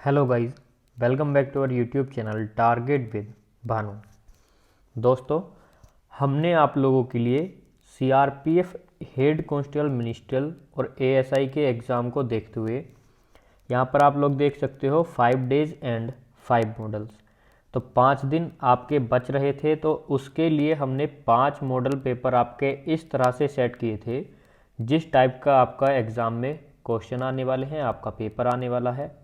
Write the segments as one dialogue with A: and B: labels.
A: Hello guys, welcome back to our YouTube channel target with Bhanu. दोस्तों, हमने आप लोगों के लिए सीआरपीएफ हेड कांस्टेबल मिनिस्ट्रियल और एएसआई के एग्ज़ाम को देखते हुए यहाँ पर आप लोग देख सकते हो 5 डेज एंड 5 मॉडल्स। तो 5 दिन आपके बच रहे थे, तो उसके लिए हमने 5 मॉडल पेपर आपके इस तरह से सेट किए थे जिस टाइप का आपका एग्ज़ाम में क्वेश्चन आने वाले हैं, आपका पेपर आने वाला है।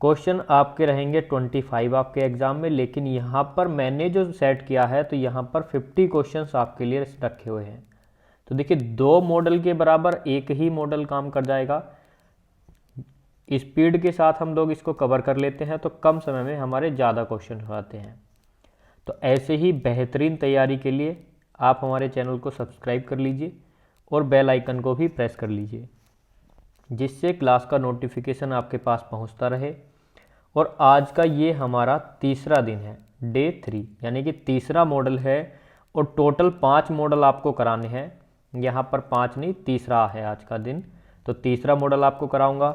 A: क्वेश्चन आपके रहेंगे 25 आपके एग्ज़ाम में, लेकिन यहाँ पर मैंने जो सेट किया है तो यहाँ पर 50 क्वेश्चंस आपके लिए रखे हुए हैं। तो देखिए, 2 मॉडल के बराबर एक ही मॉडल काम कर जाएगा। स्पीड के साथ हम लोग इसको कवर कर लेते हैं तो कम समय में हमारे ज़्यादा क्वेश्चन हो जाते हैं। तो ऐसे ही बेहतरीन तैयारी के लिए आप हमारे चैनल को सब्सक्राइब कर लीजिए और बेल आइकन को भी प्रेस कर लीजिए, जिससे क्लास का नोटिफिकेशन आपके पास पहुंचता रहे। और आज का ये हमारा तीसरा दिन है, डे 3, यानी कि तीसरा मॉडल है। और टोटल 5 मॉडल आपको कराने हैं। यहाँ पर 5 नहीं, तीसरा है आज का दिन, तो तीसरा मॉडल आपको कराऊंगा।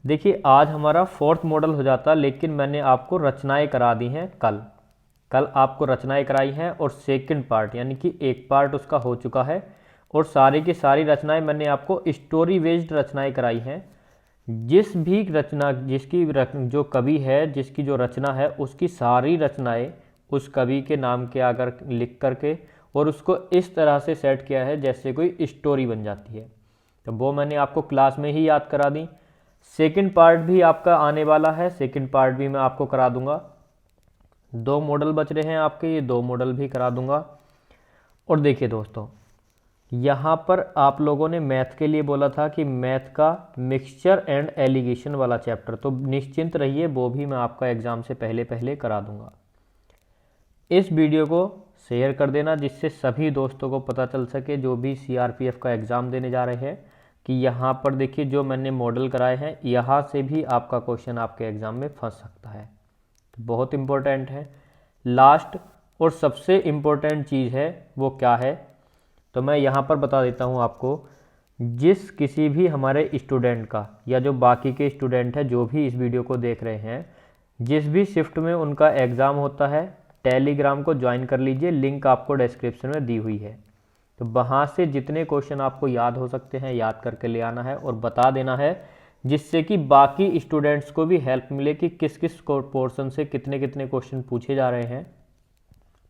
A: देखिए, आज हमारा 4th मॉडल हो जाता, लेकिन मैंने आपको रचनाएं करा दी हैं कल आपको रचनाएं कराई हैं। और सेकंड पार्ट यानी कि एक पार्ट उसका हो चुका है, और सारी की सारी रचनाएं मैंने आपको स्टोरी बेस्ड रचनाएं कराई हैं। जिस भी रचना जो कवि है, जिसकी जो रचना है, उसकी सारी रचनाएं उस कवि के नाम के अगर लिख करके और उसको इस तरह से सेट किया है जैसे कोई स्टोरी बन जाती है। तो वो मैंने आपको क्लास में ही याद करा दी। सेकंड पार्ट भी आपका आने वाला है, सेकंड पार्ट भी मैं आपको करा दूंगा। 2 मॉडल बच रहे हैं आपके, ये 2 मॉडल भी करा दूंगा। और देखिए दोस्तों, यहाँ पर आप लोगों ने मैथ के लिए बोला था कि मैथ का मिक्सचर एंड एलिगेशन वाला चैप्टर, तो निश्चिंत रहिए, वो भी मैं आपका एग्ज़ाम से पहले करा दूंगा। इस वीडियो को शेयर कर देना, जिससे सभी दोस्तों को पता चल सके जो भी सीआरपीएफ का एग्ज़ाम देने जा रहे हैं कि यहाँ पर देखिए जो मैंने मॉडल कराए हैं, यहाँ से भी आपका क्वेश्चन आपके एग्ज़ाम में फंस सकता है। तो बहुत इम्पोर्टेंट है। लास्ट और सबसे इम्पोर्टेंट चीज़ है वो क्या है, तो मैं यहाँ पर बता देता हूँ आपको। जिस किसी भी हमारे स्टूडेंट का या जो बाकी के स्टूडेंट हैं जो भी इस वीडियो को देख रहे हैं, जिस भी शिफ्ट में उनका एग्ज़ाम होता है, टेलीग्राम को ज्वाइन कर लीजिए, लिंक आपको डिस्क्रिप्शन में दी हुई है। तो वहाँ से जितने क्वेश्चन आपको याद हो सकते हैं याद करके ले आना है और बता देना है, जिससे कि बाकी स्टूडेंट्स को भी हेल्प मिले कि किस किस पोर्शन से कितने कितने क्वेश्चन पूछे जा रहे हैं।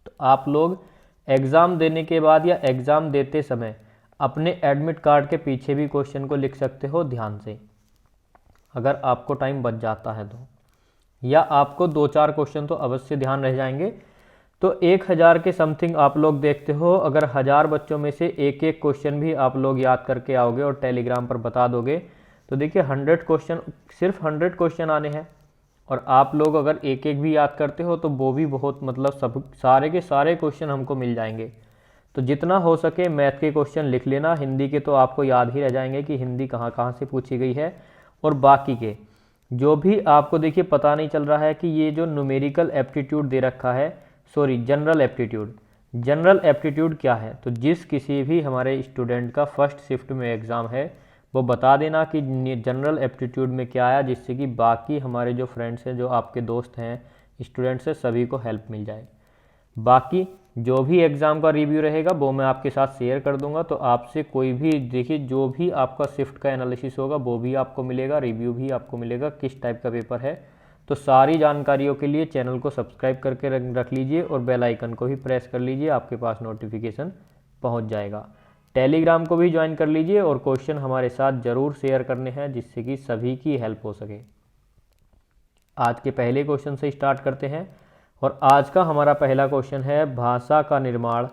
A: तो आप लोग एग्ज़ाम देने के बाद या एग्ज़ाम देते समय अपने एडमिट कार्ड के पीछे भी क्वेश्चन को लिख सकते हो ध्यान से, अगर आपको टाइम बच जाता है तो, या आपको 2-4 क्वेश्चन तो अवश्य ध्यान रह जाएंगे। तो 1000 के समथिंग आप लोग देखते हो, अगर 1000 बच्चों में से एक एक क्वेश्चन भी आप लोग याद करके आओगे और टेलीग्राम पर बता दोगे, तो देखिए 100 क्वेश्चन, सिर्फ 100 क्वेश्चन आने हैं। और आप लोग अगर एक एक भी याद करते हो तो वो भी बहुत, मतलब सब सारे के सारे क्वेश्चन हमको मिल जाएंगे। तो जितना हो सके मैथ के क्वेश्चन लिख लेना। हिंदी के तो आपको याद ही रह जाएंगे कि हिंदी कहाँ कहाँ से पूछी गई है। और बाकी के जो भी आपको देखिए पता नहीं चल रहा है कि ये जो न्यूमेरिकल एप्टीट्यूड दे रखा है, सॉरी जनरल एप्टीट्यूड क्या है, तो जिस किसी भी हमारे स्टूडेंट का फर्स्ट शिफ्ट में एग्ज़ाम है वो बता देना कि जनरल एप्टीट्यूड में क्या आया, जिससे कि बाकी हमारे जो फ्रेंड्स हैं, जो आपके दोस्त हैं, स्टूडेंट्स हैं, सभी को हेल्प मिल जाए। बाकी जो भी एग्ज़ाम का रिव्यू रहेगा वो मैं आपके साथ शेयर कर दूंगा। तो आपसे कोई भी देखिए, जो भी आपका शिफ्ट का एनालिसिस होगा वो भी आपको मिलेगा, रिव्यू भी आपको मिलेगा किस टाइप का पेपर है। तो सारी जानकारियों के लिए चैनल को सब्सक्राइब करके रख लीजिए और बेल आइकन को भी प्रेस कर लीजिए, आपके पास नोटिफिकेशन पहुंच जाएगा। टेलीग्राम को भी ज्वाइन कर लीजिए और क्वेश्चन हमारे साथ ज़रूर शेयर करने हैं, जिससे कि सभी की हेल्प हो सके। आज के पहले क्वेश्चन से स्टार्ट करते हैं। और आज का हमारा पहला क्वेश्चन है, भाषा का निर्माण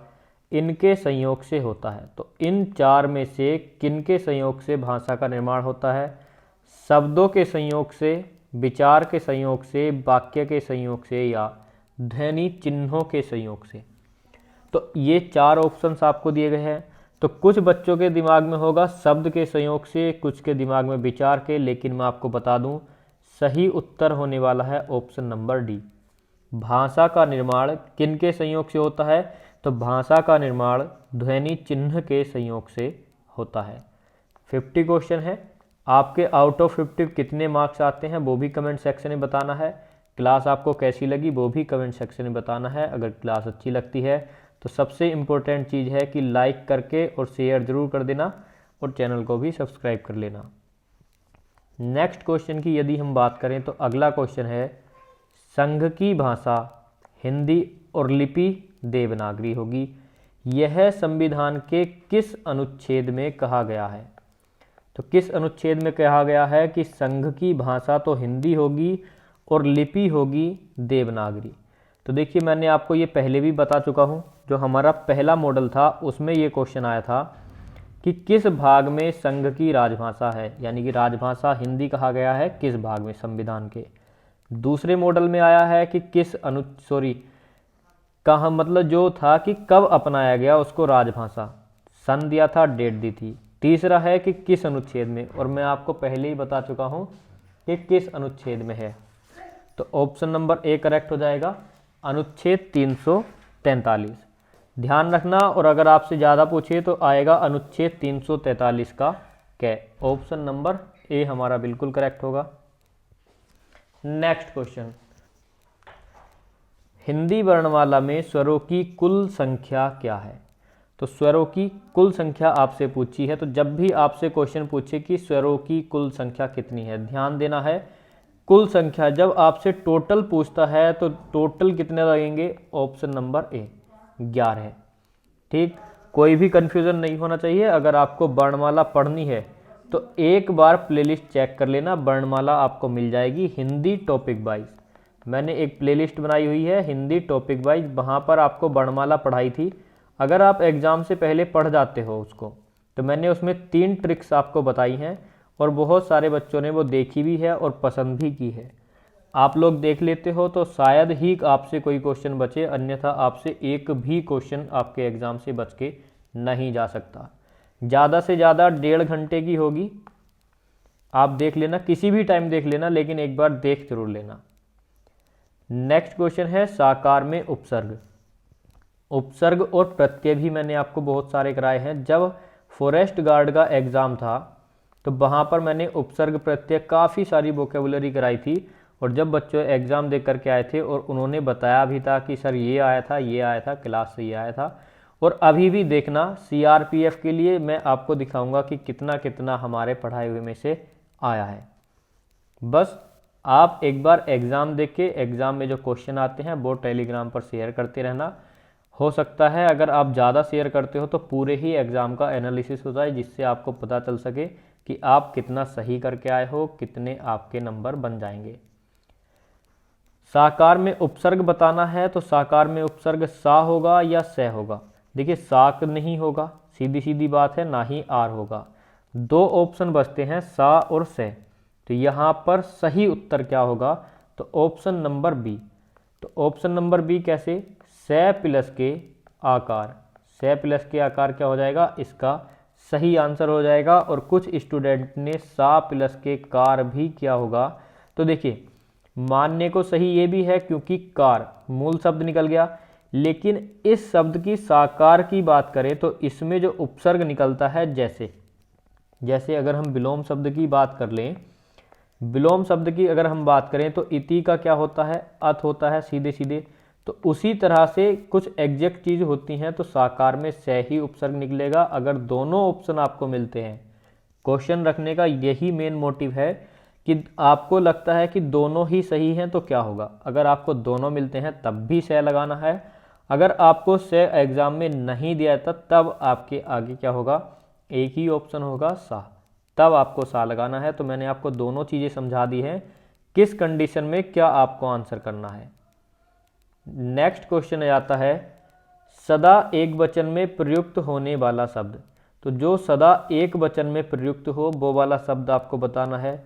A: इनके संयोग से होता है। तो इन 4 में से किनके संयोग से भाषा का निर्माण होता है? शब्दों के संयोग से, विचार के संयोग से, वाक्य के संयोग से, या ध्वनि चिन्हों के संयोग से। तो ये 4 ऑप्शंस आपको दिए गए हैं। तो कुछ बच्चों के दिमाग में होगा शब्द के संयोग से, कुछ के दिमाग में विचार के, लेकिन मैं आपको बता दूं सही उत्तर होने वाला है ऑप्शन नंबर डी। भाषा का निर्माण किन के संयोग से होता है? तो भाषा का निर्माण ध्वनि चिन्ह के संयोग से होता है। 50 क्वेश्चन है, आपके आउट ऑफ 50 कितने मार्क्स आते हैं वो भी कमेंट सेक्शन में बताना है। क्लास आपको कैसी लगी वो भी कमेंट सेक्शन में बताना है। अगर क्लास अच्छी लगती है तो सबसे इम्पोर्टेंट चीज़ है कि लाइक करके और शेयर ज़रूर कर देना और चैनल को भी सब्सक्राइब कर लेना। नेक्स्ट क्वेश्चन की यदि हम बात करें तो अगला क्वेश्चन है, संघ की भाषा हिंदी और लिपि देवनागरी होगी, यह संविधान के किस अनुच्छेद में कहा गया है? तो किस अनुच्छेद में कहा गया है कि संघ की भाषा तो हिंदी होगी और लिपि होगी देवनागरी? तो देखिए, मैंने आपको ये पहले भी बता चुका हूँ, जो हमारा पहला मॉडल था उसमें ये क्वेश्चन आया था कि किस भाग में संघ की राजभाषा है, यानी कि राजभाषा हिंदी कहा गया है किस भाग में संविधान के। दूसरे मॉडल में आया है कि किस कहाँ, मतलब जो था कि कब अपनाया गया उसको राजभाषा, सन दिया था, डेट दी थी। तीसरा है कि किस अनुच्छेद में, और मैं आपको पहले ही बता चुका हूँ कि किस अनुच्छेद में है। तो ऑप्शन नंबर ए करेक्ट हो जाएगा, अनुच्छेद 343। ध्यान रखना, और अगर आपसे ज़्यादा पूछे तो आएगा अनुच्छेद 343 का कै। ऑप्शन नंबर ए हमारा बिल्कुल करेक्ट होगा। नेक्स्ट क्वेश्चन, हिंदी वर्णमाला में स्वरों की कुल संख्या क्या है? तो स्वरों की कुल संख्या आपसे पूछी है, तो जब भी आपसे क्वेश्चन पूछे कि स्वरों की कुल संख्या कितनी है, ध्यान देना है कुल संख्या। जब आपसे टोटल पूछता है तो टोटल कितने लगेंगे? Option number A 11। ठीक, कोई भी कंफ्यूजन नहीं होना चाहिए। अगर आपको वर्णमाला पढ़नी है तो एक बार प्लेलिस्ट चेक कर लेना, वर्णमाला आपको मिल जाएगी हिंदी टॉपिक वाइज। मैंने एक प्लेलिस्ट बनाई हुई है हिंदी टॉपिक वाइज, वहाँ पर आपको वर्णमाला पढ़ाई थी। अगर आप एग्ज़ाम से पहले पढ़ जाते हो उसको, तो मैंने उसमें 3 ट्रिक्स आपको बताई हैं और बहुत सारे बच्चों ने वो देखी भी है और पसंद भी की है। आप लोग देख लेते हो तो शायद ही आपसे कोई क्वेश्चन बचे, अन्यथा आपसे एक भी क्वेश्चन आपके एग्ज़ाम से बच के नहीं जा सकता। ज़्यादा से ज़्यादा 1.5 घंटे की होगी, आप देख लेना, किसी भी टाइम देख लेना, लेकिन एक बार देख जरूर लेना। नेक्स्ट क्वेश्चन है, साकार में उपसर्ग। उपसर्ग और प्रत्यय भी मैंने आपको बहुत सारे कराए हैं। जब फॉरेस्ट गार्ड का एग्ज़ाम था तो वहाँ पर मैंने उपसर्ग प्रत्यय काफ़ी सारी वोकेबुलरी कराई थी, और जब बच्चों एग्ज़ाम दे करके आए थे और उन्होंने बताया भी था कि सर ये आया था, ये आया था, क्लास से ये आया था। और अभी भी देखना, CRPF के लिए मैं आपको दिखाऊंगा कि कितना कितना हमारे पढ़ाए हुए में से आया है। बस आप एक बार एग्ज़ाम देख के एग्ज़ाम में जो क्वेश्चन आते हैं वो टेलीग्राम पर शेयर करते रहना। हो सकता है अगर आप ज़्यादा शेयर करते हो तो पूरे ही एग्ज़ाम का एनालिसिस हो जाए, जिससे आपको पता चल सके कि आप कितना सही करके आए हो, कितने आपके नंबर बन जाएंगे। साकार में उपसर्ग बताना है, तो साकार में उपसर्ग सा होगा या से होगा? देखिए, साक नहीं होगा, सीधी सीधी बात है, ना ही आर होगा। 2 ऑप्शन बचते हैं, सा और से। तो यहाँ पर सही उत्तर क्या होगा? तो ऑप्शन नंबर बी। तो ऑप्शन नंबर बी कैसे? से प्लस के आकार। से प्लस के आकार क्या हो जाएगा? इसका सही आंसर हो जाएगा। और कुछ स्टूडेंट ने सा प्लस के कार भी क्या होगा? तो देखिए, मानने को सही ये भी है क्योंकि कार मूल शब्द निकल गया, लेकिन इस शब्द की साकार की बात करें तो इसमें जो उपसर्ग निकलता है, जैसे अगर हम विलोम शब्द की बात कर लें, विलोम शब्द की अगर हम बात करें तो इति का क्या होता है? अथ होता है सीधे सीधे। तो उसी तरह से कुछ एग्जैक्ट चीज़ होती हैं तो साकार में से ही उपसर्ग निकलेगा। अगर दोनों ऑप्शन आपको मिलते हैं, क्वेश्चन रखने का यही मेन मोटिव है कि आपको लगता है कि दोनों ही सही हैं तो क्या होगा। अगर आपको दोनों मिलते हैं तब भी से लगाना है। अगर आपको से एग्जाम में नहीं दिया था तब आपके आगे क्या होगा? एक ही ऑप्शन होगा सा, तब आपको सा लगाना है। तो मैंने आपको दोनों चीज़ें समझा दी हैं, किस कंडीशन में क्या आपको आंसर करना है। नेक्स्ट क्वेश्चन आता है, सदा एक वचन में प्रयुक्त होने वाला शब्द। तो जो सदा एक वचन में प्रयुक्त हो वो वाला शब्द आपको बताना है।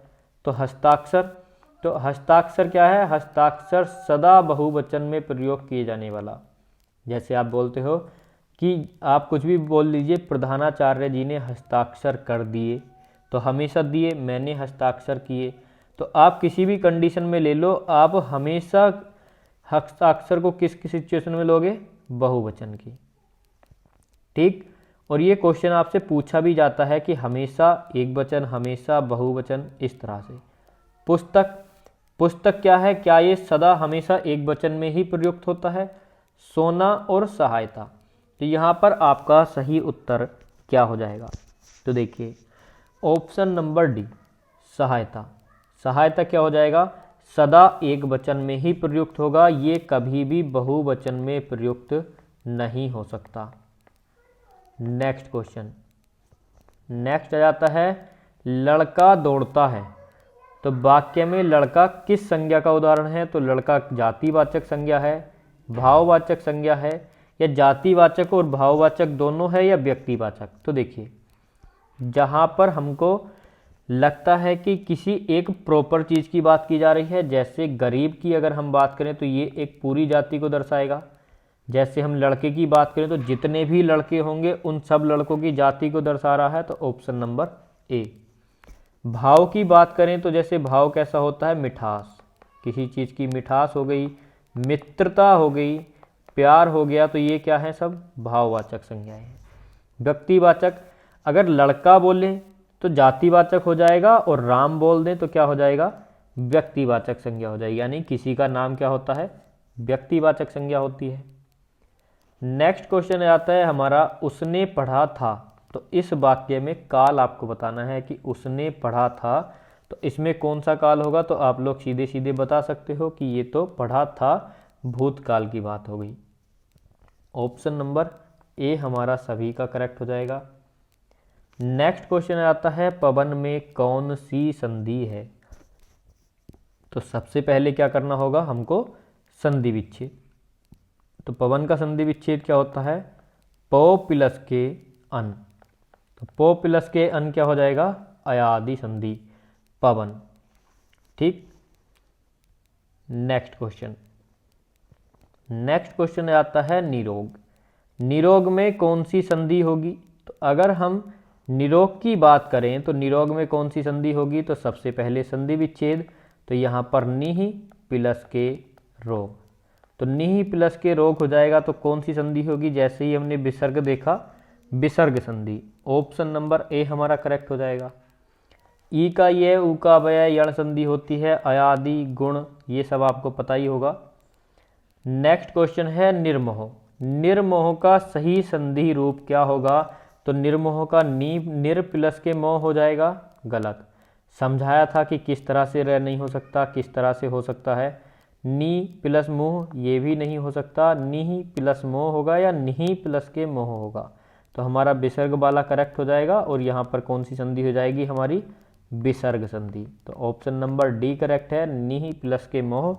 A: तो हस्ताक्षर। तो हस्ताक्षर क्या है? हस्ताक्षर सदा बहुवचन में प्रयोग किए जाने वाला। जैसे आप बोलते हो कि आप कुछ भी बोल लीजिए, प्रधानाचार्य जी ने हस्ताक्षर कर दिए, तो हमेशा दिए, मैंने हस्ताक्षर किए। तो आप किसी भी कंडीशन में ले लो, आप हमेशा हस्ताक्षर को किस सिचुएशन में लोगे? बहुवचन की। ठीक। और ये क्वेश्चन आपसे पूछा भी जाता है कि हमेशा एकवचन, हमेशा बहुवचन, इस तरह से। पुस्तक, पुस्तक क्या है, क्या ये सदा हमेशा एक वचन में ही प्रयुक्त होता है? सोना और सहायता। तो यहाँ पर आपका सही उत्तर क्या हो जाएगा? तो देखिए ऑप्शन नंबर डी, सहायता। सहायता क्या हो जाएगा? सदा एक वचन में ही प्रयुक्त होगा, ये कभी भी बहुवचन में प्रयुक्त नहीं हो सकता। नेक्स्ट क्वेश्चन, नेक्स्ट आ जाता है लड़का दौड़ता है। तो वाक्य में लड़का किस संज्ञा का उदाहरण है? तो लड़का जातिवाचक संज्ञा है, भाववाचक संज्ञा है, या जातिवाचक और भाववाचक दोनों है, या व्यक्तिवाचक? तो देखिए जहाँ पर हमको लगता है कि किसी एक प्रॉपर चीज़ की बात की जा रही है, जैसे गरीब की अगर हम बात करें तो ये एक पूरी जाति को दर्शाएगा। जैसे हम लड़के की बात करें तो जितने भी लड़के होंगे उन सब लड़कों की जाति को दर्शा रहा है, तो ऑप्शन नंबर ए। भाव की बात करें तो जैसे भाव कैसा होता है? मिठास, किसी चीज़ की मिठास हो गई, मित्रता हो गई, प्यार हो गया, तो ये क्या है? सब भाववाचक संज्ञाएं हैं। व्यक्तिवाचक, अगर लड़का बोले तो जातिवाचक हो जाएगा, और राम बोल दें तो क्या हो जाएगा? व्यक्तिवाचक संज्ञा हो जाएगी, यानी किसी का नाम क्या होता है? व्यक्तिवाचक संज्ञा होती है। नेक्स्ट क्वेश्चन आता है हमारा उसने पढ़ा था। तो इस वाक्य में काल आपको बताना है कि उसने पढ़ा था, तो इसमें कौन सा काल होगा? तो आप लोग सीधे सीधे बता सकते हो कि ये तो पढ़ा था भूतकाल की बात हो गई। ऑप्शन नंबर ए हमारा सभी का करेक्ट हो जाएगा। नेक्स्ट क्वेश्चन आता है पवन में कौन सी संधि है? तो सबसे पहले क्या करना होगा हमको? संधि विच्छेद। तो पवन का संधि विच्छेद क्या होता है? प प्लस के अन। तो प प्लस के अन क्या हो जाएगा? अयादि संधि, पवन। ठीक। नेक्स्ट क्वेश्चन, नेक्स्ट क्वेश्चन आता है निरोग। निरोग में कौन सी संधि होगी? तो अगर हम निरोग की बात करें तो निरोग में कौन सी संधि होगी? तो सबसे पहले संधि विच्छेद। तो यहाँ पर निहि प्लस के रोग। तो निहि प्लस के रोग हो जाएगा, तो कौन सी संधि होगी? जैसे ही हमने विसर्ग देखा, विसर्ग संधि। ऑप्शन नंबर ए हमारा करेक्ट हो जाएगा। ई का ये, ऊ का व्यय, यण संधि होती है, अयादि, गुण, ये सब आपको पता ही होगा। नेक्स्ट क्वेश्चन है निर्मोह। निर्मोह का सही संधि रूप क्या होगा? तो निर्मोह का निर प्लस के मोह हो जाएगा, गलत। समझाया था कि किस तरह से रह नहीं हो सकता, किस तरह से हो सकता है। नी प्लस मोह, ये भी नहीं हो सकता। निहि प्लस मोह होगा, या निहि प्लस के मोह होगा। तो हमारा विसर्ग वाला करेक्ट हो जाएगा, और यहाँ पर कौन सी संधि हो जाएगी? हमारी विसर्ग संधि। तो ऑप्शन नंबर डी करेक्ट है, निहि प्लस के मोह,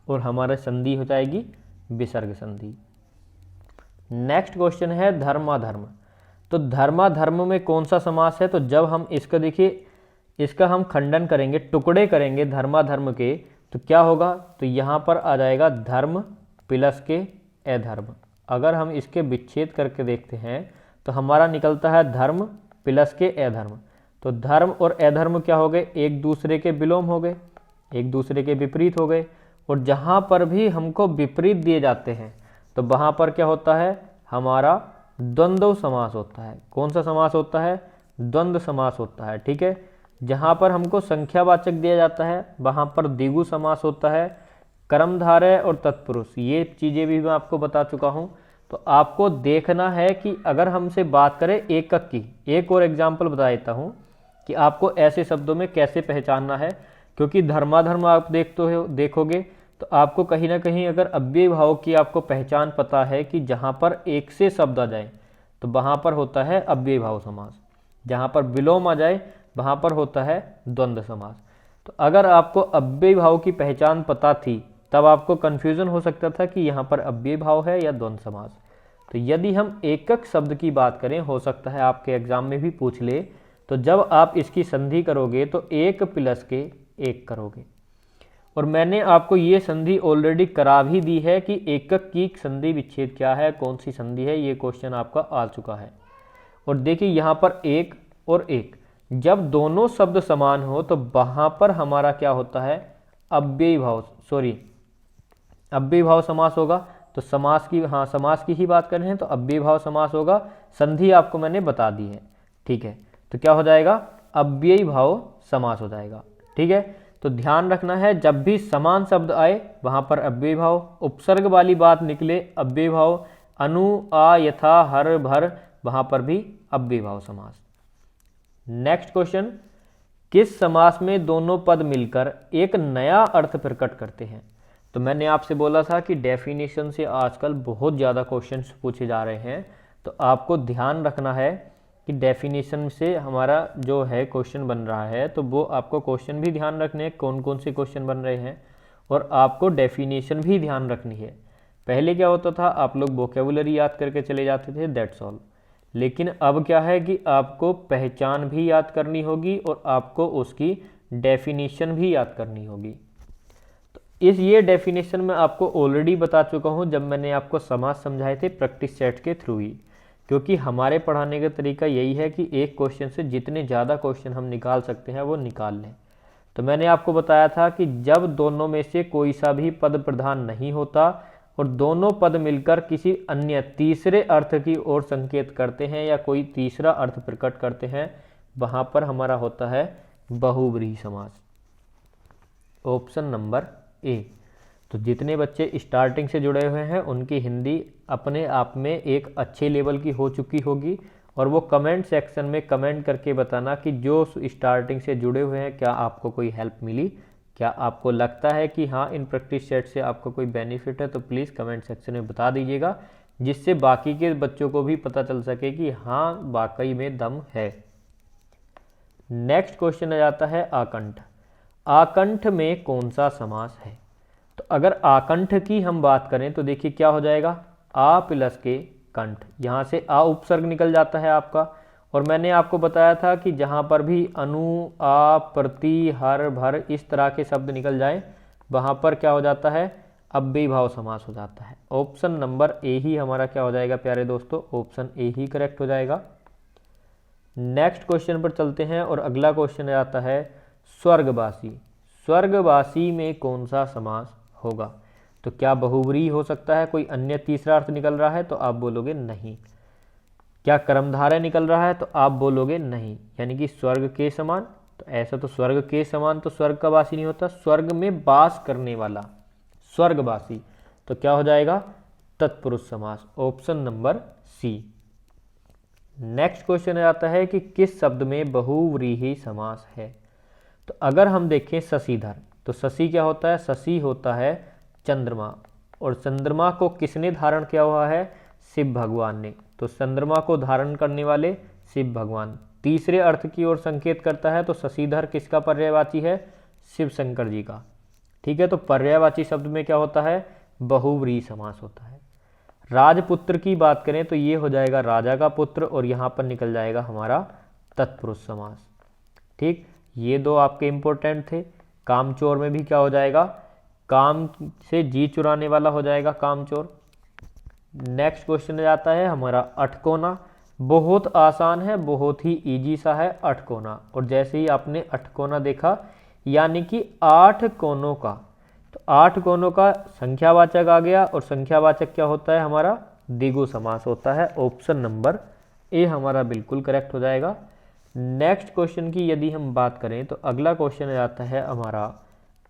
A: और हमारा संधि हो जाएगी विसर्ग संधि। नेक्स्ट क्वेश्चन है धर्माधर्म। तो धर्माधर्म में कौन सा समास है? तो जब हम इसका देखिए, इसका हम खंडन करेंगे, टुकड़े करेंगे धर्माधर्म के, तो क्या होगा? तो यहाँ पर आ जाएगा धर्म प्लस के अधर्म। अगर हम इसके विच्छेद करके देखते हैं तो हमारा निकलता है धर्म प्लस के अधर्म। तो धर्म और अधर्म क्या हो गए? एक दूसरे के विलोम हो गए, एक दूसरे के विपरीत हो गए। और जहाँ पर भी हमको विपरीत दिए जाते हैं तो वहाँ पर क्या होता है? हमारा द्वंद्व समास होता है। कौन सा समास होता है? द्वंद्व समास होता है। ठीक है। जहाँ पर हमको संख्यावाचक दिया जाता है वहाँ पर द्विगु समास होता है। कर्मधारय और तत्पुरुष, ये चीज़ें भी मैं आपको बता चुका हूँ। तो आपको देखना है कि अगर हमसे बात करें एकक की, एक और एग्जाम्पल बता देता हूँ कि आपको ऐसे शब्दों में कैसे पहचानना है। क्योंकि धर्माधर्म आप देखोगे तो आपको कहीं ना कहीं अगर अव्यय भाव की आपको पहचान पता है कि जहाँ पर एक से शब्द आ जाए तो वहाँ पर होता है अव्यय भाव समास, जहाँ पर विलोम आ जाए वहाँ पर होता है द्वंद्व समास। तो अगर आपको अव्यय भाव की पहचान पता थी तब आपको कन्फ्यूजन हो सकता था कि यहाँ पर अव्यय भाव है या द्वंद्व समास। तो यदि हम एकक शब्द की बात करें, हो सकता है आपके एग्जाम में भी पूछ ले, तो जब आप इसकी संधि करोगे तो एक प्लस के एक करोगे। और मैंने आपको ये संधि ऑलरेडी करा भी दी है कि एकक की संधि विच्छेद क्या है, कौन सी संधि है, ये क्वेश्चन आपका आ चुका है। और देखिए यहाँ पर एक और एक, जब दोनों शब्द समान हो तो वहाँ पर हमारा क्या होता है? अव्यय भाव, अव्यय भाव समास होगा। तो तो समास की, हाँ समास की ही बात कर रहे हैं तो अव्ययी भाव समास होगा। संधि आपको मैंने बता दी है, ठीक है। तो क्या हो जाएगा, अव्ययी भाव समास हो जाएगा, ठीक है। तो ध्यान रखना है, जब भी समान शब्द आए वहां पर अव्ययी भाव, उपसर्ग वाली बात निकले अव्ययी भाव, अनु आ यथा हर भर वहां पर भी अव्ययी भाव समास। नेक्स्ट क्वेश्चन, किस समास में दोनों पद मिलकर एक नया अर्थ प्रकट करते हैं? तो मैंने आपसे बोला था कि डेफिनेशन से आजकल बहुत ज़्यादा क्वेश्चंस पूछे जा रहे हैं, तो आपको ध्यान रखना है कि डेफिनेशन से हमारा जो है क्वेश्चन बन रहा है, तो वो आपको क्वेश्चन भी ध्यान रखने हैं कौन कौन से क्वेश्चन बन रहे हैं, और आपको डेफिनेशन भी ध्यान रखनी है। पहले क्या होता था, आप लोग वोकेबुलरी याद करके चले जाते थे, दैट्स ऑल। लेकिन अब क्या है कि आपको पहचान भी याद करनी होगी और आपको उसकी डेफिनेशन भी याद करनी होगी। तो ये डेफिनेशन मैं आपको ऑलरेडी बता चुका हूँ जब मैंने आपको समास समझाए थे प्रैक्टिस सेट के थ्रू ही, क्योंकि हमारे पढ़ाने का तरीका यही है कि एक क्वेश्चन से जितने ज़्यादा क्वेश्चन हम निकाल सकते हैं वो निकाल लें। तो मैंने आपको बताया था कि जब दोनों में से कोई सा भी पद प्रधान नहीं होता और दोनों पद मिलकर किसी अन्य तीसरे अर्थ की ओर संकेत करते हैं या कोई तीसरा अर्थ प्रकट करते हैं, वहां पर हमारा होता है बहुव्रीहि समास। Option number A. तो जितने बच्चे स्टार्टिंग से जुड़े हुए हैं उनकी हिंदी अपने आप में एक अच्छे लेवल की हो चुकी होगी, और वो कमेंट सेक्शन में कमेंट करके बताना कि जो स्टार्टिंग से जुड़े हुए हैं क्या आपको कोई हेल्प मिली, क्या आपको लगता है कि हाँ इन प्रैक्टिस सेट से आपको कोई बेनिफिट है, तो प्लीज़ कमेंट सेक्शन में बता दीजिएगा, जिससे बाकी के बच्चों को भी पता चल सके कि हाँ वाकई में दम है। नेक्स्ट क्वेश्चन आ जाता है आकंठ। आकंठ में कौन सा समास है? तो अगर आकंठ की हम बात करें तो देखिए क्या हो जाएगा, आ प्लस के कंठ, यहाँ से आ उपसर्ग निकल जाता है आपका, और मैंने आपको बताया था कि जहाँ पर भी अनु आ प्रति हर भर इस तरह के शब्द निकल जाए वहाँ पर क्या हो जाता है, अव्ययी भाव समास हो जाता है। ऑप्शन नंबर ए ही हमारा क्या हो जाएगा प्यारे दोस्तों, ऑप्शन ए ही करेक्ट हो जाएगा। नेक्स्ट क्वेश्चन पर चलते हैं और अगला क्वेश्चन आता है स्वर्गवासी। स्वर्गवासी में कौन सा समास होगा? तो क्या बहुव्रीहि हो सकता है, कोई अन्य तीसरा अर्थ निकल रहा है? तो आप बोलोगे नहीं। क्या कर्मधारय निकल रहा है? तो आप बोलोगे नहीं, यानी कि स्वर्ग के समान। तो ऐसा तो स्वर्ग के समान तो स्वर्ग का वासी नहीं होता, स्वर्ग में वास करने वाला स्वर्गवासी। तो क्या हो जाएगा, तत्पुरुष समास। Option number C. Next question आता है कि किस शब्द में बहुव्रीहि समास है? तो अगर हम देखें शशिधर, तो शशि क्या होता है, शशि होता है चंद्रमा, और चंद्रमा को किसने धारण किया हुआ है, शिव भगवान ने। तो चंद्रमा को धारण करने वाले शिव भगवान तीसरे अर्थ की ओर संकेत करता है, तो शशिधर किसका पर्यायवाची है, शिव शंकर जी का, ठीक है। तो पर्यायवाची शब्द में क्या होता है, बहुव्रीहि समास होता है। राजपुत्र की बात करें तो ये हो जाएगा राजा का पुत्र, और यहाँ पर निकल जाएगा हमारा तत्पुरुष समास, ठीक। ये दो आपके इंपॉर्टेंट थे। कामचोर में भी क्या हो जाएगा, काम से जी चुराने वाला हो जाएगा कामचोर। नेक्स्ट क्वेश्चन आता है हमारा अठकोना। बहुत आसान है, बहुत ही इजी सा है अठकोना, और जैसे ही आपने अठकोना देखा यानी कि 8 कोनों का, तो 8 कोनों का संख्यावाचक आ गया, और संख्यावाचक क्या होता है हमारा, द्विगु समास होता है। ऑप्शन नंबर ए हमारा बिल्कुल करेक्ट हो जाएगा। नेक्स्ट क्वेश्चन की यदि हम बात करें तो अगला क्वेश्चन आता है हमारा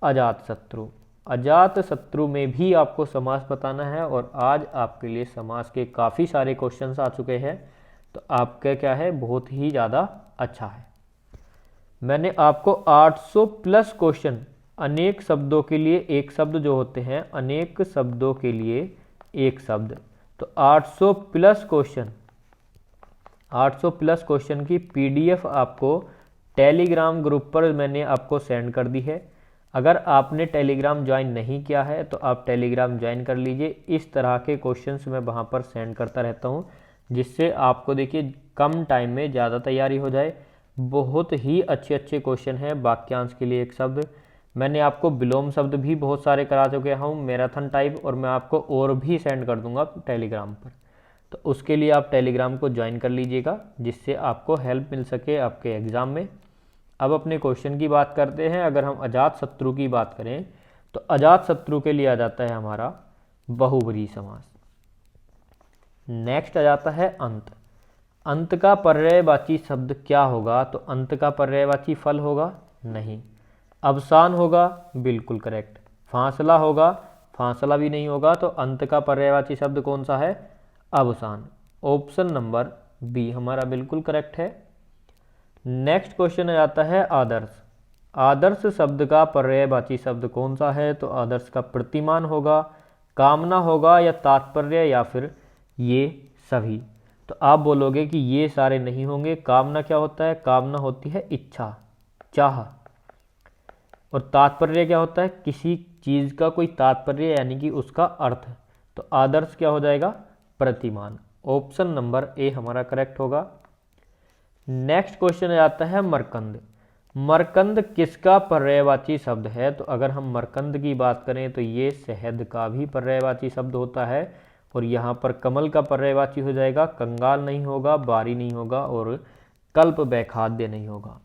A: अजात शत्रु। अजात शत्रु में भी आपको समास बताना है, और आज आपके लिए समास के काफ़ी सारे क्वेश्चंस आ चुके हैं, तो आपका क्या है, बहुत ही ज़्यादा अच्छा है। मैंने आपको 800 प्लस क्वेश्चन, अनेक शब्दों के लिए एक शब्द जो होते हैं, अनेक शब्दों के लिए एक शब्द, तो 800 प्लस क्वेश्चन, 800 प्लस क्वेश्चन की पीडीएफ आपको टेलीग्राम ग्रुप पर मैंने आपको सेंड कर दी है। अगर आपने टेलीग्राम ज्वाइन नहीं किया है तो आप टेलीग्राम ज्वाइन कर लीजिए। इस तरह के क्वेश्चंस मैं वहाँ पर सेंड करता रहता हूँ, जिससे आपको देखिए कम टाइम में ज़्यादा तैयारी हो जाए। बहुत ही अच्छे अच्छे क्वेश्चन हैं। वाक्यांश के लिए एक शब्द, मैंने आपको विलोम शब्द भी बहुत सारे करा चुके हूँ, मैराथन टाइप, और मैं आपको और भी सेंड कर दूंगा टेलीग्राम पर। तो उसके लिए आप टेलीग्राम को ज्वाइन कर लीजिएगा, जिससे आपको हेल्प मिल सके आपके एग्ज़ाम में। अब अपने क्वेश्चन की बात करते हैं। अगर हम अजात शत्रु की बात करें तो अजात शत्रु के लिए आ जाता है हमारा बहुब्रीहि समास। नेक्स्ट आ जाता है अंत। अंत का पर्यायवाची शब्द क्या होगा? तो अंत का पर्यायवाची फल होगा? नहीं। अवसान होगा? बिल्कुल करेक्ट। फासला होगा? फासला भी नहीं होगा। तो अंत का पर्यायवाची शब्द कौन सा है? अवसान। ऑप्शन नंबर बी हमारा बिल्कुल करेक्ट है। नेक्स्ट क्वेश्चन आ जाता है आदर्श। आदर्श शब्द का पर्यायवाची शब्द कौन सा है? तो आदर्श का प्रतिमान होगा, कामना होगा, या तात्पर्य, या फिर ये सभी। तो आप बोलोगे कि ये सारे नहीं होंगे। कामना क्या होता है? कामना होती है इच्छा, चाह। और तात्पर्य क्या होता है? किसी चीज़ का कोई तात्पर्य यानी कि उसका अर्थ। तो आदर्श क्या हो जाएगा? प्रतिमान। ऑप्शन नंबर ए हमारा करेक्ट होगा। नेक्स्ट क्वेश्चन आता है मरकंद। मरकंद किसका पर्यायवाची शब्द है? तो अगर हम मरकंद की बात करें तो ये शहद का भी पर्यायवाची शब्द होता है। और यहाँ पर कमल का पर्यायवाची हो जाएगा कंगाल नहीं होगा, बारी नहीं होगा, और कल्प बैखाद्य नहीं होगा।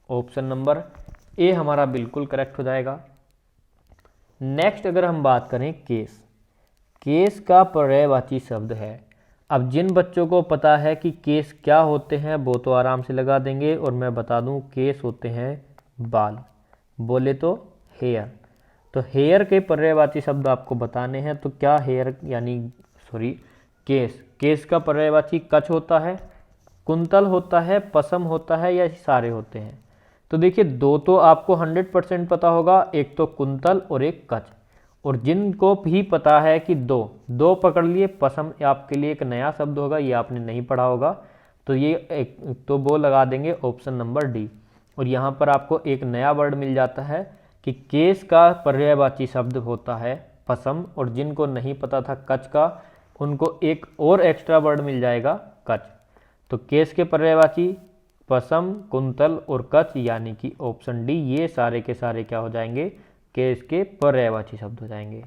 A: ऑप्शन नंबर ए हमारा बिल्कुल करेक्ट हो जाएगा। नेक्स्ट अगर हम बात करें केस। केस का पर्यायवाची शब्द है। अब जिन बच्चों को पता है कि केस क्या होते हैं वो तो आराम से लगा देंगे, और मैं बता दूं केस होते हैं बाल, बोले तो हेयर। तो हेयर के पर्यायवाची शब्द आपको बताने हैं। तो क्या हेयर यानी केस का पर्यायवाची कच होता है, कुंतल होता है, पसम होता है, या सारे होते हैं? तो देखिए दो तो आपको 100% पता होगा, एक तो कुंतल और एक कच। और जिनको भी पता है कि दो पकड़ लिए, पसम आपके लिए एक नया शब्द होगा, ये आपने नहीं पढ़ा होगा, तो ये तो वो लगा देंगे ऑप्शन नंबर डी। और यहाँ पर आपको एक नया वर्ड मिल जाता है कि केस का पर्यायवाची शब्द होता है पसम, और जिनको नहीं पता था कच का, उनको एक और एक्स्ट्रा वर्ड मिल जाएगा कच। तो केस के पर्यायवाची पसम, कुंतल और कच, यानी कि ऑप्शन डी, ये सारे के सारे क्या हो जाएंगे? केस के पर्यायवाची शब्द हो जाएंगे।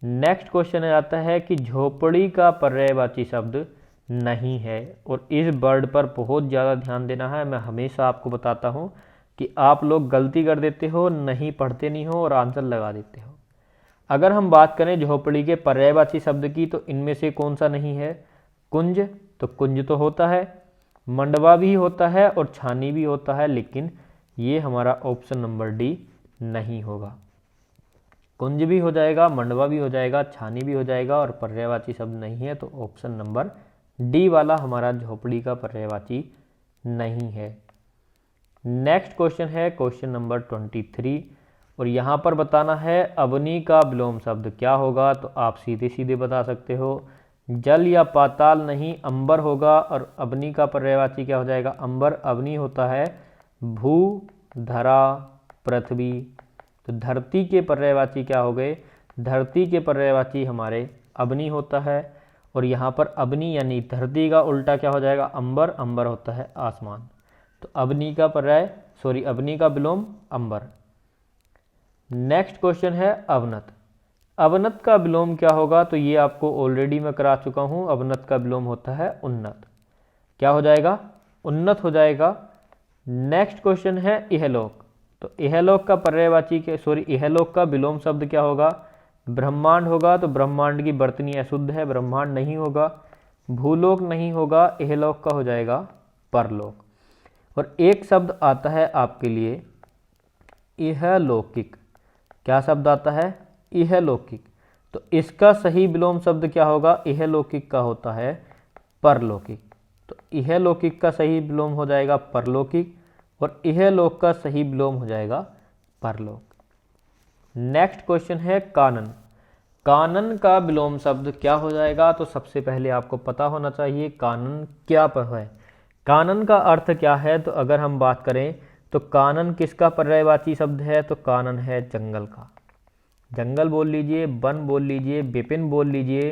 A: नेक्स्ट क्वेश्चन आता है कि झोपड़ी का पर्यायवाची शब्द नहीं है। और इस वर्ड पर बहुत ज़्यादा ध्यान देना है। मैं हमेशा आपको बताता हूँ कि आप लोग गलती कर देते हो, नहीं पढ़ते नहीं हो और आंसर लगा देते हो। अगर हम बात करें झोपड़ी के पर्यायवाची शब्द की, तो इनमें से कौन सा नहीं है? कुंज। तो कुंज तो होता है, मंडवा भी होता है, और छानी भी होता है, लेकिन ये हमारा ऑप्शन नंबर डी नहीं होगा। कुंज भी हो जाएगा, मंडवा भी हो जाएगा, छानी भी हो जाएगा, और पर्यायवाची शब्द नहीं है। तो ऑप्शन नंबर डी वाला हमारा झोपड़ी का पर्यायवाची नहीं है। नेक्स्ट क्वेश्चन है क्वेश्चन नंबर 23, और यहाँ पर बताना है अवनी का विलोम शब्द क्या होगा? तो आप सीधे सीधे बता सकते हो, जल या पाताल नहीं, अंबर होगा। और अवनी का पर्यायवाची क्या हो जाएगा? अंबर। अवनी होता है भू, धरा, पृथ्वी। तो धरती के पर्यायवाची क्या हो गए? धरती के पर्यायवाची हमारे अवनी होता है। और यहाँ पर अवनी यानी धरती का उल्टा क्या हो जाएगा? अंबर। अंबर होता है आसमान। तो अवनी का विलोम अंबर। नेक्स्ट क्वेश्चन है अवनत। अवनत का विलोम क्या होगा? तो ये आपको ऑलरेडी मैं करा चुका हूँ। अवनत का विलोम होता है उन्नत। क्या हो जाएगा? उन्नत हो जाएगा। नेक्स्ट क्वेश्चन है इहलोक। तो इहलोक का पर्यायवाची इहलोक का विलोम शब्द क्या होगा? ब्रह्मांड होगा। तो ब्रह्मांड की वर्तनी अशुद्ध है, ब्रह्मांड नहीं होगा। भूलोक नहीं होगा, इहलोक का हो जाएगा परलोक। और एक शब्द आता है आपके लिए इहलौकिक। क्या शब्द आता है? इहलौकिक। तो इसका सही विलोम शब्द क्या होगा? इहलौकिक का होता है परलौकिक। तो इहलौकिक का सही विलोम हो जाएगा परलौकिक, और इहलोक का सही विलोम हो जाएगा परलोक। नेक्स्ट क्वेश्चन है कानन। कानन का विलोम शब्द क्या हो जाएगा? तो सबसे पहले आपको पता होना चाहिए कानन क्या है। कानन का अर्थ क्या है? तो अगर हम बात करें तो कानन किसका पर्यायवाची शब्द है? तो कानन है जंगल का। जंगल बोल लीजिए, वन बोल लीजिए, विपिन बोल लीजिए,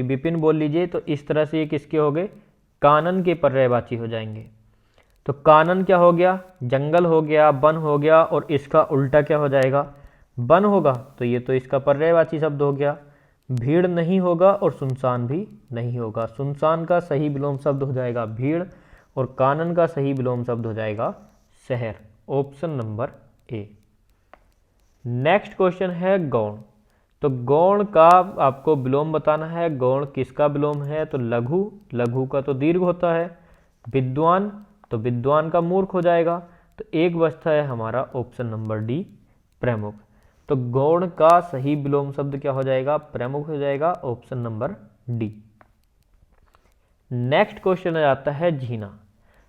A: विपिन बोल लीजिए। तो इस तरह से ये किसके हो गए? कानन के पर्यायवाची हो जाएंगे। तो कानन क्या हो गया? जंगल हो गया, वन हो गया, और इसका उल्टा क्या हो जाएगा? वन होगा। तो ये तो इसका पर्यायवाची शब्द हो गया। भीड़ नहीं होगा और सुनसान भी नहीं होगा। सुनसान का सही विलोम शब्द हो जाएगा भीड़, और कानन का सही विलोम शब्द हो जाएगा शहर। Option number A. Next question है गौण। तो गौण का आपको विलोम बताना है। गौण किसका विलोम है? तो लघु, लघु का तो दीर्घ होता है। विद्वान, तो विद्वान का मूर्ख हो जाएगा। तो एक बचता है हमारा ऑप्शन नंबर डी, प्रमुख। तो गौण का सही विलोम शब्द क्या हो जाएगा? प्रमुख हो जाएगा, option number D. Next question आ जाता है झीना।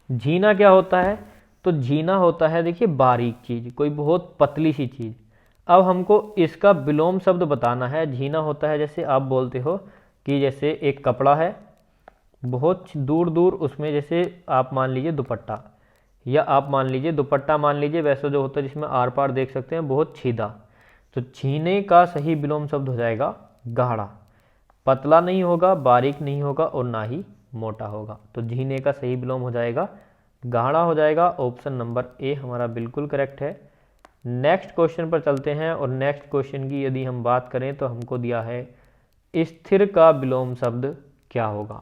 A: झीना क्या होता है? तो झीना होता है, देखिए, बारीक चीज, कोई बहुत पतली सी चीज। अब हमको इसका विलोम शब्द बताना है। झीना होता है, जैसे आप बोलते हो कि जैसे एक कपड़ा है, बहुत दूर दूर उसमें, जैसे आप मान लीजिए दुपट्टा, या आप मान लीजिए दुपट्टा, मान लीजिए वैसा जो होता है जिसमें आर पार देख सकते हैं, बहुत छीदा। तो छीने का सही विलोम शब्द हो जाएगा गाढ़ा। पतला नहीं होगा, बारीक नहीं होगा और ना ही मोटा होगा। तो झीने का सही विलोम हो जाएगा गाढ़ा हो जाएगा, ऑप्शन नंबर ए हमारा बिल्कुल करेक्ट है। नेक्स्ट क्वेश्चन पर चलते हैं, और नेक्स्ट क्वेश्चन की यदि हम बात करें तो हमको दिया है स्थिर का विलोम शब्द क्या होगा।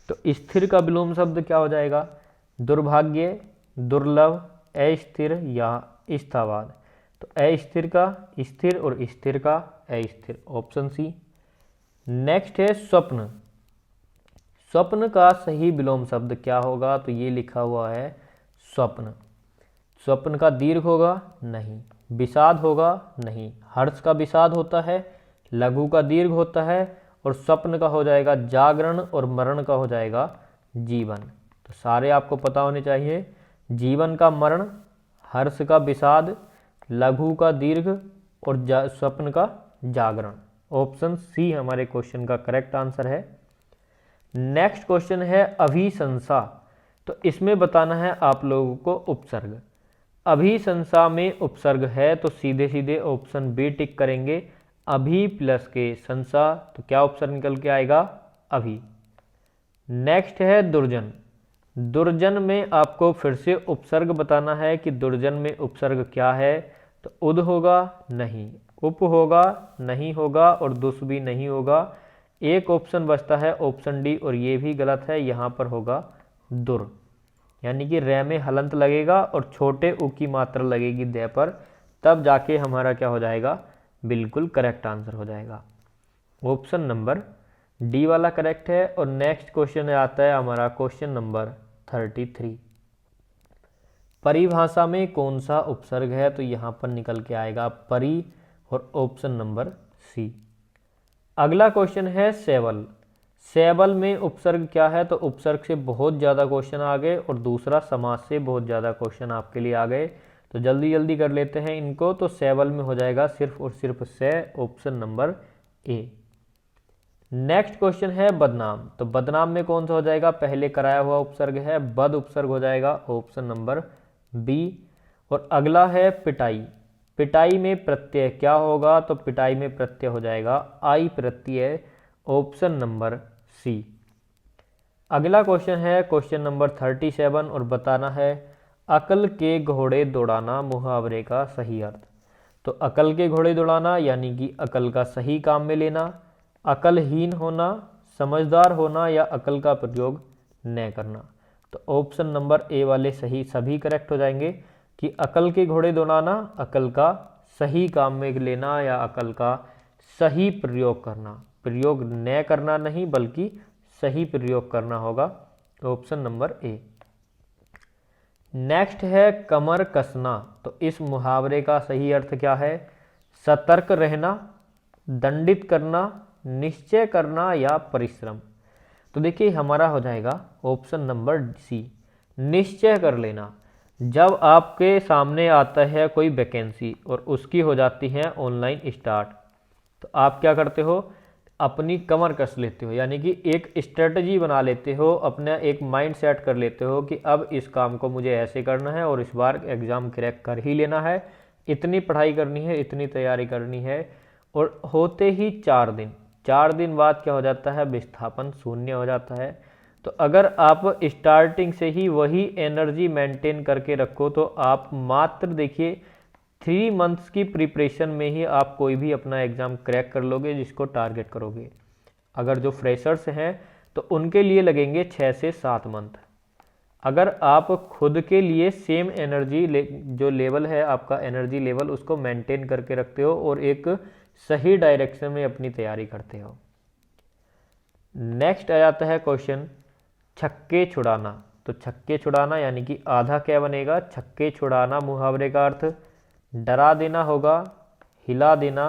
A: तो स्थिर का विलोम शब्द क्या हो जाएगा? दुर्भाग्य, दुर्लभ, अस्थिर या स्थावाद। तो अस्थिर का स्थिर और स्थिर का अस्थिर, ऑप्शन सी। नेक्स्ट है स्वप्न। स्वप्न का सही विलोम शब्द क्या होगा? तो ये लिखा हुआ है स्वप्न। स्वप्न का दीर्घ होगा? नहीं। विषाद होगा? नहीं। हर्ष का विषाद होता है, लघु का दीर्घ होता है, और स्वप्न का हो जाएगा जागरण, और मरण का हो जाएगा जीवन। तो सारे आपको पता होने चाहिए। जीवन का मरण, हर्ष का विषाद, लघु का दीर्घ, और स्वप्न का जागरण। ऑप्शन सी हमारे क्वेश्चन का करेक्ट आंसर है। नेक्स्ट क्वेश्चन है अभिशंसा। तो इसमें बताना है आप लोगों को उपसर्ग। अभिशंसा में उपसर्ग है तो सीधे सीधे ऑप्शन बी टिक करेंगे। अभी प्लस के संसा, तो क्या उपसर्ग निकल के आएगा? अभी। नेक्स्ट है दुर्जन। दुर्जन में आपको फिर से उपसर्ग बताना है कि दुर्जन में उपसर्ग क्या है। तो उद होगा? नहीं। उप होगा? नहीं होगा। और दुस भी नहीं होगा। एक ऑप्शन बचता है ऑप्शन डी, और ये भी गलत है, यहाँ पर होगा दुर, यानी कि रे में हलंत लगेगा और छोटे उ की मात्रा लगेगी दे पर, तब जाके हमारा क्या हो जाएगा? बिल्कुल करेक्ट आंसर हो जाएगा। ऑप्शन नंबर डी वाला करेक्ट है। और नेक्स्ट क्वेश्चन आता है हमारा क्वेश्चन नंबर 33। परिभाषा में कौन सा उपसर्ग है? तो यहाँ पर निकल के आएगा परि, और ऑप्शन नंबर सी। अगला क्वेश्चन है सेवल। सेवल में उपसर्ग क्या है? तो उपसर्ग से बहुत ज़्यादा क्वेश्चन आ गए, और दूसरा समास से बहुत ज़्यादा क्वेश्चन आपके लिए आ गए। तो जल्दी जल्दी कर लेते हैं इनको। तो सेवल में हो जाएगा सिर्फ और सिर्फ से, option number A. Next question है बदनाम। तो बदनाम में कौन सा हो जाएगा? पहले कराया हुआ उपसर्ग है, बद उपसर्ग हो जाएगा, ऑप्शन नंबर बी। और अगला है पिटाई। पिटाई में प्रत्यय क्या होगा? तो पिटाई में प्रत्यय हो जाएगा आई प्रत्यय, ऑप्शन नंबर सी। अगला क्वेश्चन है क्वेश्चन नंबर 37, और बताना है अकल के घोड़े दौड़ाना मुहावरे का सही अर्थ। तो अकल के घोड़े दौड़ाना यानी कि अकल का सही काम में लेना, अकलहीन होना, समझदार होना, या अकल का प्रयोग न करना। तो ऑप्शन नंबर ए वाले सही सभी करेक्ट हो जाएंगे कि अकल के घोड़े दौड़ाना, अकल का सही काम में लेना, या अकल का सही प्रयोग करना। प्रयोग न करना नहीं, बल्कि सही प्रयोग करना होगा, ऑप्शन नंबर ए। नेक्स्ट है कमर कसना। तो इस मुहावरे का सही अर्थ क्या है? सतर्क रहना, दंडित करना, निश्चय करना, या परिश्रम। तो देखिए हमारा हो जाएगा ऑप्शन नंबर सी, निश्चय कर लेना। जब आपके सामने आता है कोई वैकेंसी और उसकी हो जाती है ऑनलाइन स्टार्ट, तो आप क्या करते हो? अपनी कमर कस लेते हो, यानी कि एक स्ट्रेटजी बना लेते हो, अपना एक माइंड सेट कर लेते हो कि अब इस काम को मुझे ऐसे करना है और इस बार एग्ज़ाम क्रैक कर ही लेना है, इतनी पढ़ाई करनी है, इतनी तैयारी करनी है। और होते ही 4 दिन बाद क्या हो जाता है? विस्थापन शून्य हो जाता है। तो अगर आप स्टार्टिंग से ही वही एनर्जी मेंटेन करके रखो तो आप मात्र देखिए 3 मंथ्स की प्रिपरेशन में ही आप कोई भी अपना एग्ज़ाम क्रैक कर लोगे जिसको टारगेट करोगे। अगर जो फ्रेशर्स हैं तो उनके लिए लगेंगे 6 से 7 मंथ। अगर आप खुद के लिए सेम एनर्जी जो लेवल है आपका एनर्जी लेवल उसको मेंटेन करके रखते हो और एक सही डायरेक्शन में अपनी तैयारी करते हो। नेक्स्ट आ जाता है क्वेश्चन छक्के छुड़ाना। तो छक्के छुड़ाना यानी कि आधा क्या बनेगा, छक्के छुड़ाना मुहावरे का अर्थ डरा देना होगा, हिला देना,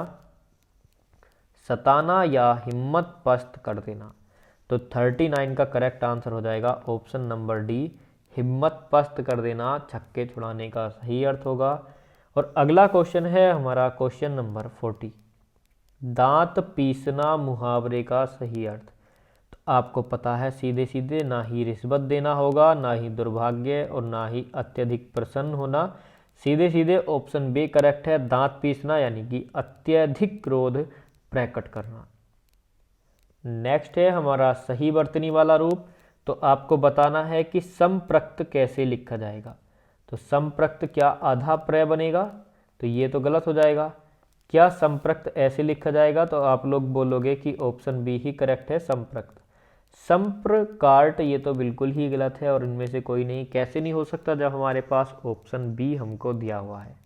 A: सताना या हिम्मत पस्त कर देना। तो 39 का करेक्ट आंसर हो जाएगा ऑप्शन नंबर डी, हिम्मत पस्त कर देना छक्के छुड़ाने का सही अर्थ होगा। और अगला क्वेश्चन है हमारा क्वेश्चन नंबर 40, दांत पीसना मुहावरे का सही अर्थ। तो आपको पता है सीधे सीधे ना ही रिश्वत देना होगा, ना ही दुर्भाग्य और ना ही अत्यधिक प्रसन्न होना। सीधे सीधे ऑप्शन बी करेक्ट है, दांत पीसना यानी कि अत्यधिक क्रोध प्रकट करना। नेक्स्ट है हमारा सही वर्तनी वाला रूप। तो आपको बताना है कि संप्रक्त कैसे लिखा जाएगा। तो संप्रक्त क्या आधा प्रय बनेगा, तो ये तो गलत हो जाएगा। क्या संप्रक्त ऐसे लिखा जाएगा, तो आप लोग बोलोगे कि ऑप्शन बी ही करेक्ट है संप्रक्त। संप्रकार्ट ये तो बिल्कुल ही गलत है और इनमें से कोई नहीं, कैसे नहीं हो सकता जब हमारे पास ऑप्शन बी हमको दिया हुआ है।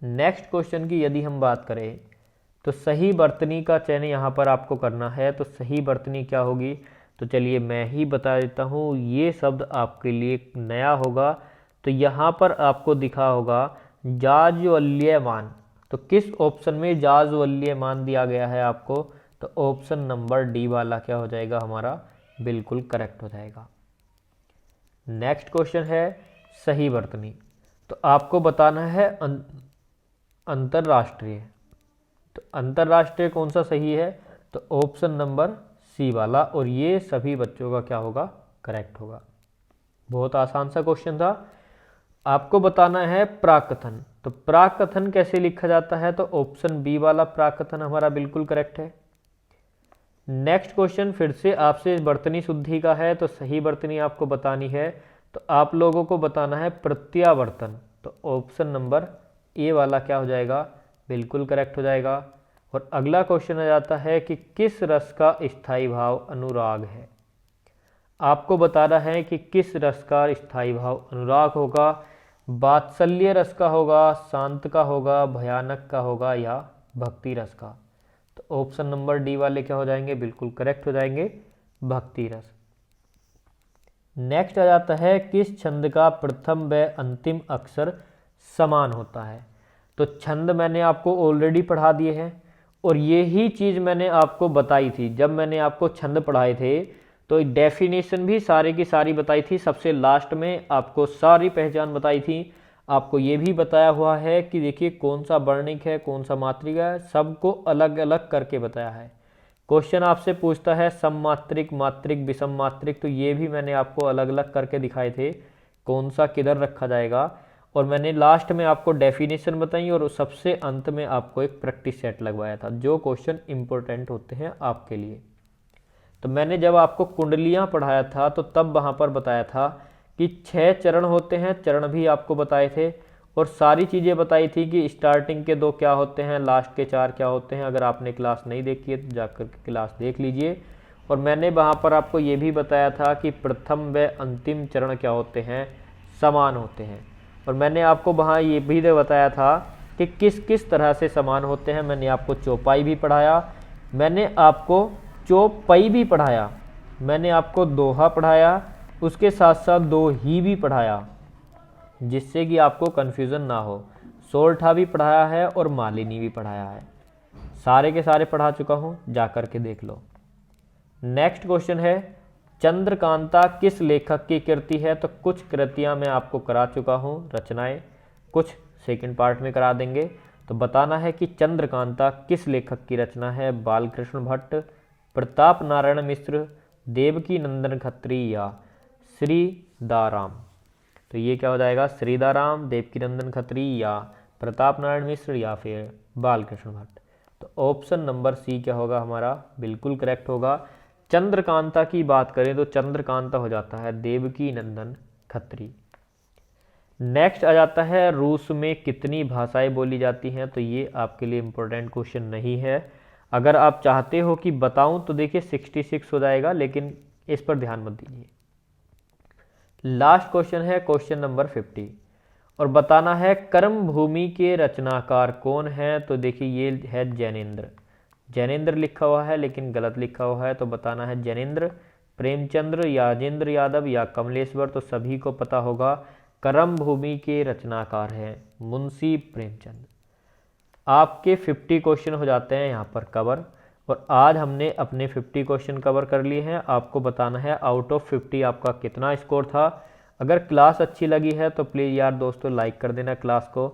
A: नेक्स्ट क्वेश्चन की यदि हम बात करें तो सही वर्तनी का चयन यहाँ पर आपको करना है। तो सही वर्तनी क्या होगी, तो चलिए मैं ही बता देता हूँ। ये शब्द आपके लिए नया होगा। तो यहाँ पर आपको दिखा होगा जाज्वल्यमान। तो किस ऑप्शन में जाज्वल्यमान दिया गया है आपको, तो ऑप्शन नंबर डी वाला क्या हो जाएगा हमारा बिल्कुल करेक्ट हो जाएगा। नेक्स्ट क्वेश्चन है सही वर्तनी। तो आपको बताना है अंतरराष्ट्रीय। तो अंतरराष्ट्रीय कौन सा सही है, तो ऑप्शन नंबर सी वाला, और ये सभी बच्चों का क्या होगा करेक्ट होगा। बहुत आसान सा क्वेश्चन था। आपको बताना है प्राकथन। तो प्राकथन कैसे लिखा जाता है, तो ऑप्शन बी वाला प्राकथन हमारा बिल्कुल करेक्ट है। नेक्स्ट क्वेश्चन फिर से आपसे वर्तनी शुद्धि का है। तो सही वर्तनी आपको बतानी है। तो आप लोगों को बताना है प्रत्यावर्तन। तो ऑप्शन नंबर ए वाला क्या हो जाएगा बिल्कुल करेक्ट हो जाएगा। और अगला क्वेश्चन आ जाता है कि किस रस का स्थायी भाव अनुराग है। आपको बताना है कि किस रस का स्थायी भाव अनुराग होगा, वात्सल्य रस का होगा, शांत का होगा, भयानक का होगा या भक्ति रस का। तो ऑप्शन नंबर डी वाले क्या हो जाएंगे बिल्कुल करेक्ट हो जाएंगे, भक्ति रस। नेक्स्ट आ जाता है किस छंद का प्रथम व अंतिम अक्षर समान होता है। तो छंद मैंने आपको ऑलरेडी पढ़ा दिए हैं और यही चीज़ मैंने आपको बताई थी जब मैंने आपको छंद पढ़ाए थे। तो डेफिनेशन भी सारी की सारी बताई थी, सबसे लास्ट में आपको सारी पहचान बताई थी। आपको ये भी बताया हुआ है कि देखिए कौन सा वर्णिक है कौन सा मात्रिक है, सबको अलग अलग करके बताया है। क्वेश्चन आपसे पूछता है सममात्रिक, मात्रिक, विषम मात्रिक, तो ये भी मैंने आपको अलग अलग करके दिखाए थे कौन सा किधर रखा जाएगा। और मैंने लास्ट में आपको डेफिनेशन बताई और सबसे अंत में आपको एक प्रैक्टिस सेट लगवाया था जो क्वेश्चन इंपॉर्टेंट होते हैं आपके लिए। तो मैंने जब आपको कुंडलियाँ पढ़ाया था तो तब वहाँ पर बताया था कि 6 चरण होते हैं, चरण भी आपको बताए थे और सारी चीज़ें बताई थी कि स्टार्टिंग के 2 क्या होते हैं, लास्ट के 4 क्या होते हैं। अगर आपने क्लास नहीं देखी है तो जाकर के क्लास देख लीजिए। और मैंने वहाँ पर आपको ये भी बताया था कि प्रथम व अंतिम चरण क्या होते हैं, समान होते हैं। और मैंने आपको वहाँ ये भी बताया था कि किस किस तरह से समान होते हैं। मैंने आपको चौपाई भी पढ़ाया, मैंने आपको चौपाई भी पढ़ाया, मैंने आपको दोहा पढ़ाया, उसके साथ साथ दो ही भी पढ़ाया जिससे कि आपको कन्फ्यूज़न ना हो। सोरठा भी पढ़ाया है और मालिनी भी पढ़ाया है, सारे के सारे पढ़ा चुका हूँ, जा कर के देख लो। नेक्स्ट क्वेश्चन है चंद्रकांता किस लेखक की कृति है। तो कुछ कृतियाँ मैं आपको करा चुका हूँ रचनाएं, कुछ सेकंड पार्ट में करा देंगे। तो बताना है कि चंद्रकांता किस लेखक की रचना है, बालकृष्ण भट्ट, प्रताप नारायण मिश्र, देवकी नंदन खत्री या श्रीदाराम। तो ये क्या हो जाएगा श्रीदाराम, देवकी नंदन खत्री या प्रताप नारायण मिश्र या फिर बालकृष्ण भट्ट। तो ऑप्शन नंबर सी क्या होगा हमारा बिल्कुल करेक्ट होगा। चंद्रकांता की बात करें तो चंद्रकांता हो जाता है देवकी नंदन खत्री। नेक्स्ट आ जाता है रूस में कितनी भाषाएं बोली जाती हैं। तो ये आपके लिए इम्पोर्टेंट क्वेश्चन नहीं है। अगर आप चाहते हो कि बताऊं तो देखिए 66 हो जाएगा, लेकिन इस पर ध्यान मत दीजिए। लास्ट क्वेश्चन है क्वेश्चन नंबर 50 और बताना है कर्म भूमि के रचनाकार कौन है। तो देखिए ये है जैनेन्द्र, जैनेन्द्र लिखा हुआ है लेकिन गलत लिखा हुआ है, तो बताना है जैनेन्द्र, प्रेमचंद्र, याजेंद्र यादव या कमलेश्वर। तो सभी को पता होगा कर्म भूमि के रचनाकार हैं मुंशी प्रेमचंद। आपके 50 क्वेश्चन हो जाते हैं यहाँ पर कवर, और आज हमने अपने 50 क्वेश्चन कवर कर लिए हैं। आपको बताना है आउट ऑफ 50 आपका कितना स्कोर था। अगर क्लास अच्छी लगी है तो प्लीज़ यार दोस्तों लाइक कर देना, क्लास को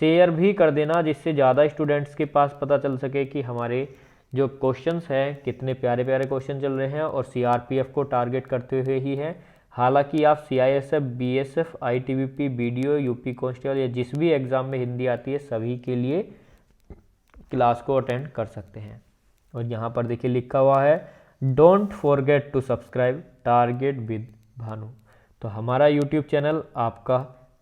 A: शेयर भी कर देना, जिससे ज़्यादा स्टूडेंट्स के पास पता चल सके कि हमारे जो क्वेश्चंस हैं कितने प्यारे प्यारे क्वेश्चन चल रहे हैं और सीआरपीएफ को टारगेट करते हुए ही है। हालांकि आप CISF, BSF, ITBP, BDO, UP constable या जिस भी एग्ज़ाम में हिंदी आती है सभी के लिए क्लास को अटेंड कर सकते हैं। और यहाँ पर देखिए लिखा हुआ है don't forget to subscribe target with Bhanu. तो हमारा यूट्यूब चैनल आपका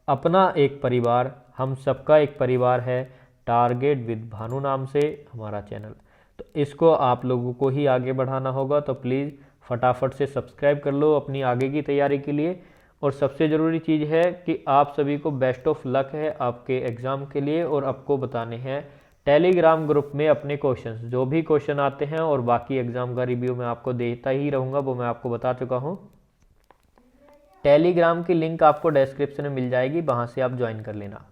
A: अपना एक परिवार, हम सबका एक परिवार है, टारगेट विद भानु नाम से हमारा चैनल। तो इसको आप लोगों को ही आगे बढ़ाना होगा, तो प्लीज़ फटाफट से सब्सक्राइब कर लो अपनी आगे की तैयारी के लिए। और सबसे ज़रूरी चीज़ है कि आप सभी को बेस्ट ऑफ लक है आपके एग्ज़ाम के लिए, और आपको बताने हैं टेलीग्राम ग्रुप में अपने क्वेश्चंस, जो भी क्वेश्चन आते हैं, और बाकी एग्ज़ाम का रिव्यू मैं आपको देता ही रहूँगा, वो मैं आपको बता चुका हूँ। टेलीग्राम की लिंक आपको डिस्क्रिप्शन में मिल जाएगी, वहाँ से आप ज्वाइन कर लेना,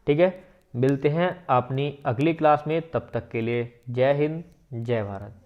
A: ठीक है। मिलते हैं अपनी अगली क्लास में, तब तक के लिए जय हिंद, जय भारत।